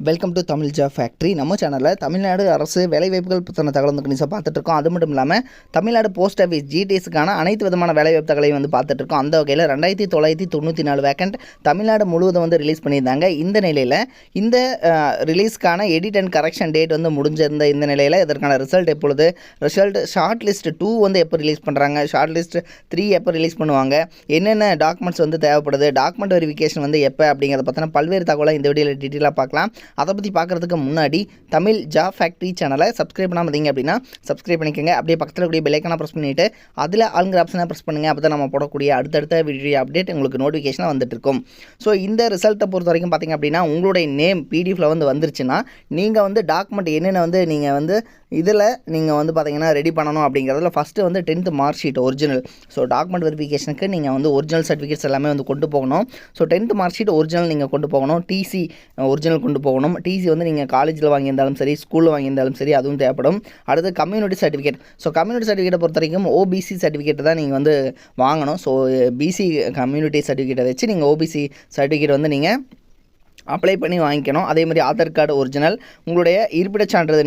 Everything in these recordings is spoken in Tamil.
Welcome to Tamil job factory. நம்ம சேனலில் தமிழ்நாடு அரசு வேலைவாய்ப்புகள் பற்றின தகவல் வந்து கணிசமாக பார்த்துட்ருக்கோம். அது மட்டும் இல்லாமல் தமிழ்நாடு போஸ்ட் ஆஃபீஸ் ஜிடிஎஸ்க்கான அனைத்து விதமான வேலைவாய்ப்பு தகவலையும் வந்து பார்த்துட்ருக்கோம். அந்த வகையில் 2994 வேக்கண்ட் தமிழ்நாடு முழுவதும் வந்து ரிலீஸ் பண்ணியிருந்தாங்க. இந்த நிலையில் இந்த ரிலீஸ்க்கான எடிட் அண்ட் கரெக்ஷன் டேட் வந்து முடிஞ்சிருந்த இந்த நிலையில் இதற்கான ரிசல்ட் எப்பொழுது, ஷார்ட் லிஸ்ட் 2 வந்து எப்போ ரிலீஸ் பண்ணுறாங்க, ஷார்ட் லிஸ்ட் 3 எப்போ ரிலீஸ் பண்ணுவாங்க, என்னென்ன டாக்குமெண்ட்ஸ் வந்து தேவைப்படுது, டாக்குமெண்ட் வெரிஃபிகேஷன் வந்து எப்போ அப்படிங்கிறத பற்றின பல்வேறு தகவலை இந்த வீடியோவில் டீட்டெயிலாக பார்க்கலாம். அதை பற்றி பார்க்குறதுக்கு முன்னாடி தமிழ் ஜாப் ஃபேக்ட்ரி சேனலை சப்ஸ்கிரைப் பண்ணாமல் இருந்தீங்க அப்படின்னா சப்ஸ்கிரைப் பண்ணிக்கோங்க. அப்படியே பக்கத்தில் கூடிய பெல் ஐக்கானை ப்ரெஸ் பண்ணிவிட்டு அதில் ஆளுங்கிற ஆப்ஷனை ப்ரெஸ் பண்ணுங்கள். அப்போ தான் நம்ம போடக்கூடிய அடுத்தடுத்த வீடியோ அப்டேட் உங்களுக்கு நோட்டிஃபிகேஷனாக வந்துட்டு இருக்கும். ஸோ இந்த ரிசல்ட்டை பொறுத்த வரைக்கும் பார்த்திங்க அப்படின்னா உங்களுடைய நேம் பிடிஎஃப்ல வந்து வந்துருச்சுன்னா நீங்கள் வந்து டாக்குமெண்ட் என்னென்ன வந்து நீங்கள் வந்து இதில் நீங்கள் வந்து பார்த்தீங்கன்னா ரெடி பண்ணணும் அப்படிங்கிறதுல ஃபஸ்ட்டு வந்து 10th mark sheet original. So document வெரிஃபிகேஷனுக்கு நீங்கள் வந்து ஒரிஜினல் சர்டிஃபிகேட்ஸ் எல்லாமே வந்து கொண்டு போகணும். So 10th mark sheet original நீங்கள் கொண்டு போகணும். டிசி ஒரிஜினல் கொண்டு போகணும். டிசி வந்து நீங்கள் காலேஜில் வாங்கியிருந்தாலும் சரி, ஸ்கூலில் வாங்கியிருந்தாலும் சரி, அதுவும் தேவைப்படும். அடுத்து கம்யூனிட்டி சர்டிஃபிகேட். ஸோ கம்யூனிட்டி சர்டிஃபிகேட்டை பொறுத்த வரைக்கும் ஓபிசி சர்டிஃபிகேட் தான் நீங்கள் வந்து வாங்கணும். ஸோ பிசி கம்யூனிட்டி சர்டிஃபிகேட்டை வச்சு நீங்கள் ஓபிசி சர்டிஃபிகேட் வந்து நீங்கள் அப்ளை பண்ணி வாங்கிக்கணும். அதே மாதிரி ஆதார் கார்டு ஒரிஜினல், உங்களுடைய இருப்பிடச் சான்றிதழ்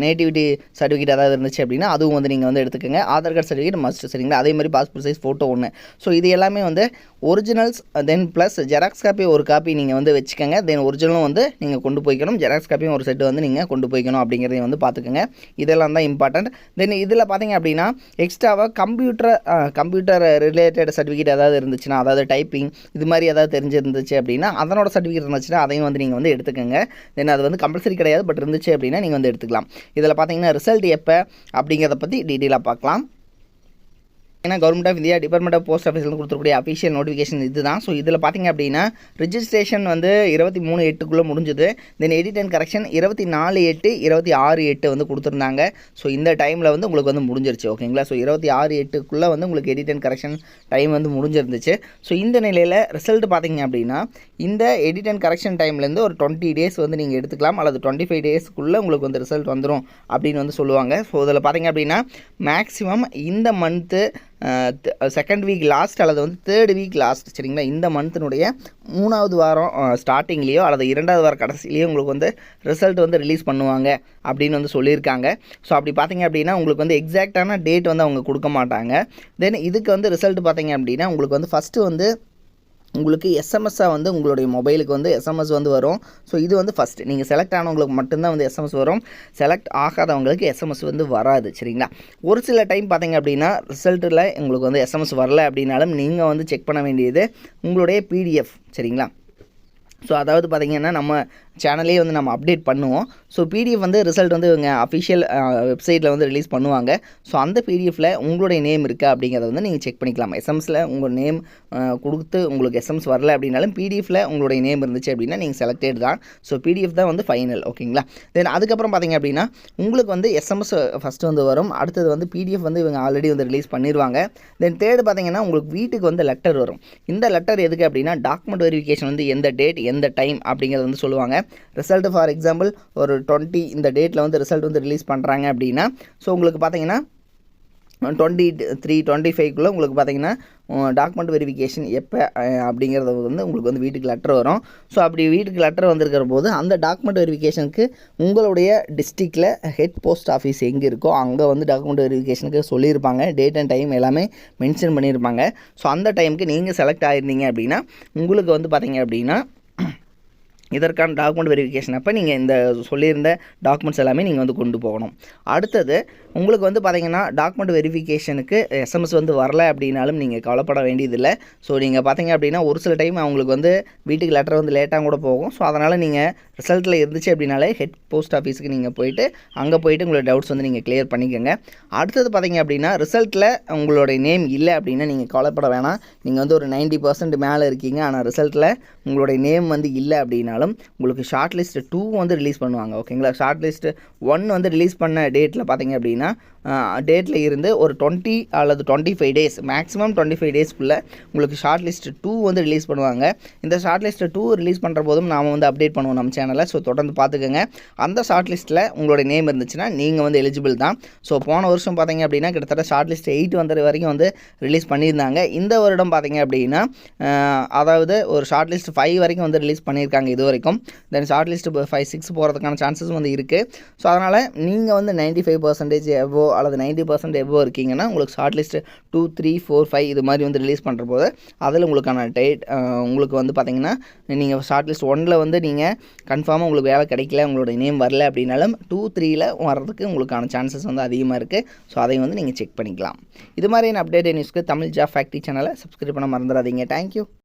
நேட்டிவிட்டி சர்டிஃபிகேட் ஏதாவது இருந்துச்சு அப்படின்னா அதுவும் வந்து நீங்கள் வந்து எடுத்துக்கோங்க. ஆதார் கார்டு சர்டிஃபிகேட் மஸ்ட், சரிங்களா. அதே மாதிரி பாஸ்போர்ட் சைஸ் ஃபோட்டோ ஒன்று. ஸோ இது எல்லாமே வந்து originals, then plus xerox copy ஒரு காப்பி நீங்கள் வந்து வச்சுக்கோங்க. தென் ஒரிஜினலும் வந்து நீங்கள் கொண்டு போய்க்கணும். ஜெராக்ஸ் காப்பியும் ஒரு செட்டு வந்து நீங்கள் கொண்டு போய்க்கணும் அப்படிங்கிறதையும் வந்து பார்த்துக்கோங்க. இதெல்லாம் தான் இம்பார்ட்டன்ட். தென் இதில் பார்த்தீங்க அப்படின்னா எக்ஸ்ட்ராவாக கம்ப்யூட்டர் ரிலேட்டட் சர்டிஃபிகேட் ஏதாவது இருந்துச்சுன்னா, அதாவது டைப்பிங் இது மாதிரி ஏதாவது தெரிஞ்சிருந்துச்சு அப்படின்னா அதனோட சர்டிஃபிகேட் இருந்துச்சுன்னா அதையும் வந்து நீங்கள் வந்து எடுத்துக்கோங்க. தென் அது வந்து கம்பல்சரி கிடையாது, பட் இருந்துச்சு அப்படின்னா நீங்கள் வந்து எடுத்துக்கலாம். இதில் பார்த்தீங்கன்னா ரிசல்ட் எப்போ அப்படிங்கிறத பற்றி டீட்டெயிலாக பார்க்கலாம். ஏன்னா government of India department of post ஆஃபீஸில் கொடுத்துருக்கூடிய அஃபிஷியல் நோட்டிஃபிகேஷன் இதுதான். ஸோ இதில் பார்த்திங்க அப்படின்னா ரிஜிஸ்ட்ரேஷன் வந்து 23/8 முடிஞ்சுது. தென் எடிட் அண்ட் கரெக்ஷன் 24/8 26/8 வந்து கொடுத்துருந்தாங்க. ஸோ இந்த டைமில் வந்து உங்களுக்கு வந்து முடிஞ்சிருச்சு, ஓகேங்களா. ஸோ 26/8 வந்து உங்களுக்கு எடிட் அண்ட் கரெக்ஷன் டைம் வந்து முடிஞ்சிருந்துச்சு. ஸோ இந்த நிலையில் ரிசல்ட் பார்த்திங்க அப்படின்னா இந்த எடிட் அண்ட் கரெக்ஷன் டைம்லேருந்து ஒரு 20 டேஸ் வந்து நீங்கள் எடுத்துக்கலாம், அல்லது 25 டேஸ்க்குள்ளே உங்களுக்கு வந்து ரிசல்ட் வந்துடும் அப்படின்னு வந்து சொல்லுவாங்க. ஸோ இதில் பார்த்திங்க அப்படின்னா மேக்ஸிமம் இந்த மந்த்து செகண்ட் வீக் லாஸ்ட் அல்லது வந்து 3rd வீக் லாஸ்ட், சரிங்களா. இந்த மந்த்தினுடைய 3வது வாரம் ஸ்டார்டிங்லேயோ அல்லது 2வது வாரம் கடைசிலேயோ உங்களுக்கு வந்து ரிசல்ட் வந்து ரிலீஸ் பண்ணுவாங்க அப்படின்னு வந்து சொல்லியிருக்காங்க. ஸோ அப்படி பார்த்தீங்க அப்படின்னா உங்களுக்கு வந்து எக்ஸாக்டான டேட் வந்து அவங்க கொடுக்க மாட்டாங்க. தென் இதுக்கு வந்து ரிசல்ட் பார்த்தீங்க அப்படின்னா உங்களுக்கு வந்து ஃபஸ்ட்டு வந்து உங்களுக்கு எஸ்எம்எஸ்ஸாக வந்து உங்களுடைய மொபைலுக்கு வந்து எஸ்எம்எஸ் வந்து வரும். ஸோ இது வந்து ஃபஸ்ட்டு நீங்கள் செலக்ட் ஆனவங்களுக்கு மட்டும்தான் வந்து எஸ்எம்எஸ் வரும். செலக்ட் ஆகாதவங்களுக்கு எஸ்எம்எஸ் வந்து வராது, சரிங்களா. ஒரு சில டைம் பார்த்தீங்க அப்படின்னா ரிசல்ட்டில் உங்களுக்கு வந்து எஸ்எம்எஸ் வரல அப்படின்னாலும் நீங்கள் வந்து செக் பண்ண வேண்டியது உங்களுடைய பிடிஎஃப், சரிங்களா. ஸோ அதாவது பார்த்திங்கன்னா நம்ம சேனலே வந்து நம்ம அப்டேட் பண்ணுவோம். ஸோ பிடிஎஃப் வந்து ரிசல்ட் வந்து இவங்க அஃபிஷியல் வெப்சைட்டில் வந்து ரிலீஸ் பண்ணுவாங்க. ஸோ அந்த பிடிஎஃப்பில் உங்களுடைய நேம் இருக்கா அப்படிங்கிறத வந்து நீங்கள் செக் பண்ணிக்கலாம். எஸ்எம்எஸில் உங்கள் நேம் கொடுத்து உங்களுக்கு எஸ்எம்எஸ் வரல அப்படின்னாலும் பிடிஎஃப்பில் உங்களுடைய நேம் இருந்துச்சு அப்படின்னா நீங்கள் செலக்டட் தான். ஸோ பிடிஎஃப் தான் வந்து ஃபைனல், ஓகேங்களா. தென் அதுக்கப்புறம் பார்த்திங்க அப்படின்னா உங்களுக்கு வந்து எஸ்எம்எஸ் ஃபஸ்ட்டு வந்து வரும். அடுத்தது வந்து பிடிஎஃப் வந்து இவங்க ஆல்ரெடி வந்து ரிலீஸ் பண்ணிடுவாங்க. தென் தேர்டு பார்த்திங்கன்னா உங்களுக்கு வீட்டுக்கு வந்து லெட்டர் வரும். இந்த லெட்டர் எதுக்கு அப்படின்னா டாக்குமெண்ட் வெரிஃபிகேஷன் வந்து எந்த டேட் எந்த டைம் அப்படிங்கிறது வந்து சொல்லுவாங்க. ரிசல்ட் ஃபார் எக்ஸாம்பிள் ஒரு 20 இந்த டேட்டில் வந்து ரிசல்ட் வந்து ரிலீஸ் பண்ணுறாங்க அப்படின்னா ஸோ உங்களுக்கு பார்த்தீங்கன்னா 23-25 உங்களுக்கு பார்த்தீங்கன்னா டாக்குமெண்ட் வெரிஃபிகேஷன் எப்போ அப்படிங்கிறது வந்து உங்களுக்கு வந்து வீட்டுக்கு லெட்டர் வரும். ஸோ அப்படி வீட்டுக்கு லெட்டர் வந்திருக்கிற போது அந்த டாக்குமெண்ட் வெரிஃபிகேஷனுக்கு உங்களுடைய டிஸ்ட்ரிக்டில் ஹெட் போஸ்ட் ஆஃபீஸ் எங்கே இருக்கோ அங்கே வந்து டாக்குமெண்ட் வெரிஃபிகேஷனுக்கு சொல்லியிருப்பாங்க. டேட் அண்ட் டைம் எல்லாமே மென்ஷன் பண்ணியிருப்பாங்க. ஸோ அந்த டைமுக்கு நீங்கள் செலக்ட் ஆகிருந்தீங்க அப்படின்னா உங்களுக்கு வந்து பார்த்தீங்க அப்படின்னா இதற்கான டாக்குமெண்ட் வெரிஃபிகேஷன் அப்போ நீங்கள் இந்த சொல்லியிருந்த டாக்குமெண்ட்ஸ் எல்லாமே நீங்கள் வந்து கொண்டு போகணும். அடுத்தது உங்களுக்கு வந்து பார்த்தீங்கன்னா டாக்குமெண்ட் வெரிஃபிகேஷனுக்கு எஸ்எம்எஸ் வந்து வரல அப்படின்னாலும் நீங்கள் கவலைப்பட வேண்டியதில்லை. ஸோ நீங்கள் பார்த்தீங்க அப்படின்னா ஒரு சில டைம் அவங்களுக்கு வந்து வீட்டுக்கு லெட்டர் வந்து லேட்டாக கூட போகும். ஸோ அதனால் நீங்கள் ரிசல்ட்டில் இருந்துச்சு அப்படின்னாலே ஹெட் போஸ்ட் ஆஃபீஸுக்கு நீங்கள் போயிட்டு அங்கே போயிட்டு உங்களோட டவுட்ஸ் வந்து நீங்கள் கிளியர் பண்ணிக்கோங்க. அடுத்தது பார்த்தீங்க அப்படின்னா ரிசல்ட்டில் உங்களுடைய நேம் இல்லை அப்படின்னா நீங்கள் கவலைப்பட வேணாம். நீங்கள் வந்து ஒரு 90% மேலே இருக்கீங்க, ஆனால் ரிசல்ட்டில் உங்களுடைய நேம் வந்து இல்லை அப்படின்னாலும் உங்களுக்கு ஷார்ட் லிஸ்ட் 2 வந்து ரிலீஸ் பண்ணுவாங்க, ஓகேங்களா. ஷார்ட் லிஸ்ட் 1 வந்து ரிலீஸ் பண்ண டேட்டில் பார்த்தீங்க அப்படின்னா டேட்டில் இருந்து ஒரு 20 அல்லது 25 டேஸ் மேக்ஸிமம் 25 டேஸ்க்குள்ளே உங்களுக்கு ஷார்ட் லிஸ்ட் 2 வந்து ரிலீஸ் பண்ணுவாங்க. இந்த ஷார்ட் லிஸ்ட் 2 ரிலீஸ் பண்ணுற போதும் நாம் வந்து அப்டேட் பண்ணுவோம் நம்ம சேனலில். ஸோ தொடர்ந்து பார்த்துக்கோங்க. அந்த ஷார்ட் லிஸ்ட்டில் உங்களுடைய நேம் இருந்துச்சுன்னா நீங்கள் வந்து எலிஜிபிள் தான். ஸோ போன வருஷம் பார்த்தீங்க அப்படின்னா கிட்டத்தட்ட ஷார்ட் லிஸ்ட் 8 வந்த வரைக்கும் வந்து ரிலீஸ் பண்ணியிருந்தாங்க. இந்த வருடம் பார்த்தீங்க அப்படின்னா அதாவது ஒரு ஷார்ட் லிஸ்ட் 5 வரைக்கும் வந்து ரிலீஸ் பண்ணியிருக்காங்க இது வரைக்கும். தென் ஷார்ட் லிஸ்ட் 5, 6 போகிறதுக்கான சான்சஸ் வந்து இருக்குது. ஸோ அதனால் நீங்கள் வந்து 95% எவ்வளோ அல்லது 90% எவ்வளோ இருக்கீங்கன்னா உங்களுக்கு ஷார்ட் லிஸ்ட் 2, 3, 4, 5 இது மாதிரி வந்து ரிலீஸ் பண்ணுற போது அதில் உங்களுக்கான உங்களுக்கு வந்து பார்த்தீங்கன்னா நீங்கள் ஷார்ட் லிஸ்ட் 1ல் வந்து நீங்கள் கன்ஃபார்மாக உங்களுக்கு வேலை கிடைக்கல, உங்களோட நேம் வரல அப்படின்னாலும் 2, 3ல் வர்றதுக்கு உங்களுக்கான சான்சஸ் வந்து அதிகமாக இருக்குது. ஸோ அதை வந்து நீங்கள் செக் பண்ணிக்கலாம். இது மாதிரியான அப்டேட் நியூஸ்க்கு தமிழ் ஜாப் ஃபேக்ட்ரி சேனலை சப்ஸ்கிரைப் பண்ண மறந்துடாதீங்க. தேங்க்யூ.